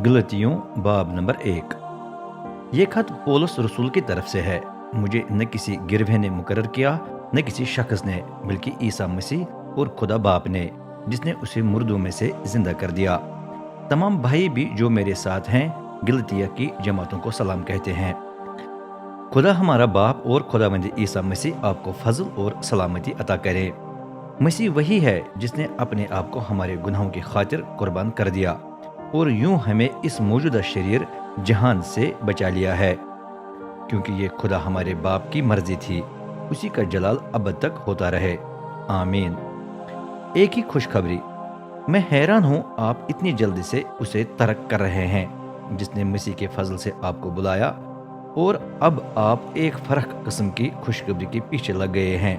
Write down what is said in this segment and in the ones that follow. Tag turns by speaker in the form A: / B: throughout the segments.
A: गलतियों बाब नंबर 1। ये खत पौलुस रसूल की तरफ से है। मुझे न किसी गिरवे ने मुकर्रर किया, न किसी शख्स ने, बल्कि ईसा मसीह और खुदा बाप ने, जिसने उसे मुर्दों में से जिंदा कर दिया। तमाम भाई भी जो मेरे साथ हैं गलतिया की जमातों को सलाम कहते हैं। खुदा हमारा बाप और खुदावंद ईसा मसीह आपको फजल और सलामती अता करे। मसीह वही है जिसने अपने आप को हमारे गुनाहों की खातिर कुर्बान कर दिया और यूं हमें इस मौजूदा शरीर जहान से बचा लिया है, क्योंकि ये खुदा हमारे बाप की मर्जी थी। उसी का जलाल अब तक होता रहे, आमीन। एक ही खुशखबरी। मैं हैरान हूं आप इतनी जल्दी से उसे तर्क कर रहे हैं जिसने मसीह के फजल से आपको बुलाया, और अब आप एक फर्क किस्म की खुशखबरी के पीछे लग गए हैं।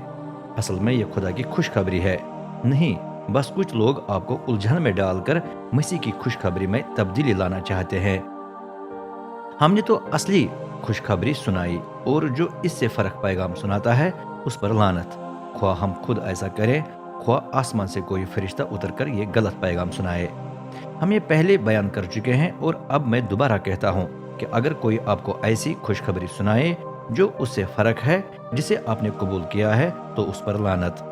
A: असल में यह खुदा की खुशखबरी है नहीं, बस कुछ लोग आपको उलझन में डालकर मसीह की खुशखबरी में तब्दीली लाना चाहते हैं। हमने तो असली खुशखबरी सुनाई, और जो इससे फर्क पैगाम सुनाता है उस पर लानत। ख्वाह हम खुद ऐसा करें, ख्वाह आसमान से कोई फरिश्ता उतरकर ये गलत पैगाम सुनाए। हम ये पहले बयान कर चुके हैं और अब मैं दोबारा कहता हूँ कि अगर कोई आपको ऐसी खुशखबरी सुनाए जो उससे फर्क है जिसे आपने कबूल किया है, तो उस पर लानत।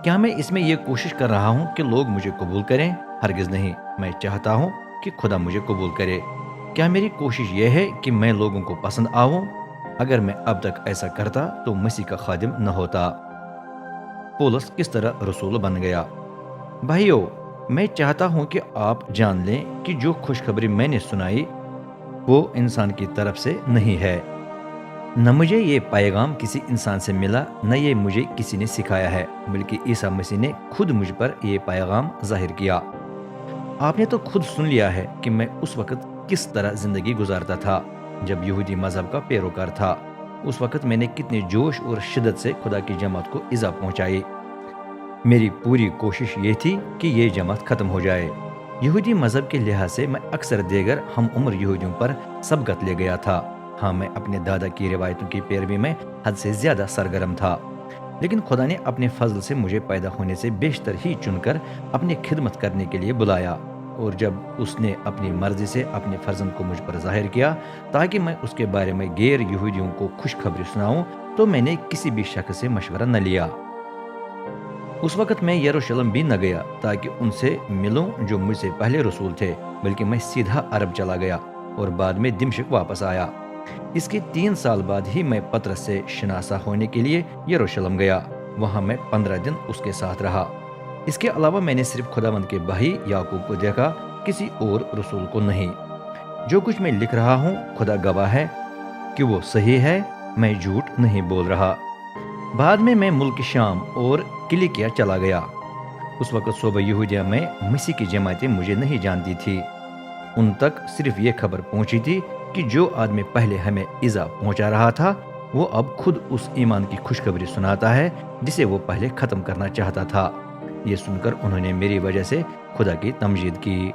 A: क्या मैं इसमें यह कोशिश कर रहा हूं कि लोग मुझे कबूल करें? हरगिज नहीं। मैं चाहता हूं कि खुदा मुझे कबूल करे। क्या मेरी कोशिश यह है कि मैं लोगों को पसंद आऊं? अगर मैं अब तक ऐसा करता तो मसीह का खादिम न होता। पौलुस किस तरह रसूल बन गया? भाइयों, मैं चाहता हूं कि आप जान लें कि जो खुशखबरी मैंने सुनाई वो इंसान की तरफ से नहीं है। न मुझे ये पैगाम किसी इंसान से मिला, न ये मुझे किसी ने सिखाया है, बल्कि ईसा मसीह ने खुद मुझ पर ये पैगाम जाहिर किया। आपने तो खुद सुन लिया है कि मैं उस वक्त किस तरह जिंदगी गुजारता था जब यहूदी मजहब का पैरोकार था। उस वक्त मैंने कितने जोश और शिद्दत से खुदा की जमात को इज़ा पहुंचाई। मेरी पूरी कोशिश ये थी कि ये जमात खत्म हो जाए। यहूदी मजहब के लिहाज से मैं अक्सर देगर हम उम्र यहूदियों पर सबकत ले गया था। हाँ, मैं अपने दादा की रिवायतों की पैरवी में हद से ज्यादा सरगर्म था, लेकिन खुदा ने अपने फजल से मुझे पैदा होने से बेशतर ही चुनकर अपनी खिदमत करने के लिए बुलाया, और जब उसने अपनी मर्जी से अपने फर्जंद को मुझ पर जाहिर किया ताकि मैं उसके बारे में गैर यहूदियों को खुशखबरी सुनाऊं, तो मैंने किसी भी शख्स से मशवरा न लिया। उस वक्त मैं यरूशलेम भी न गया ताकि उनसे मिलूं जो मुझसे पहले रसूल थे, बल्कि मैं सीधा अरब चला गया और बाद में दिमश्क वापस आया। इसके 3 साल बाद ही मैं पतरस से शनासा होने के लिए यरूशलेम गया। वहां मैं 15 दिन उसके साथ रहा। इसके अलावा मैंने सिर्फ खुदावंद के भाई याकूब को देखा, किसी और रसूल को नहीं। जो कुछ मैं लिख रहा हूँ खुदा गवाह है कि वो सही है, मैं झूठ नहीं बोल रहा। बाद में मैं मुल्क शाम और किलिकिया चला गया। उस वक्त सोबा यहूदिया में मसीह की जमातें मुझे नहीं जानती थी। उन तक सिर्फ ये खबर पहुंची थी कि जो आदमी पहले हमें इज़ा पहुंचा रहा था वो अब खुद उस ईमान की खुशखबरी सुनाता है जिसे वो पहले खत्म करना चाहता था। ये सुनकर उन्होंने मेरी वजह से खुदा की तमजीद की।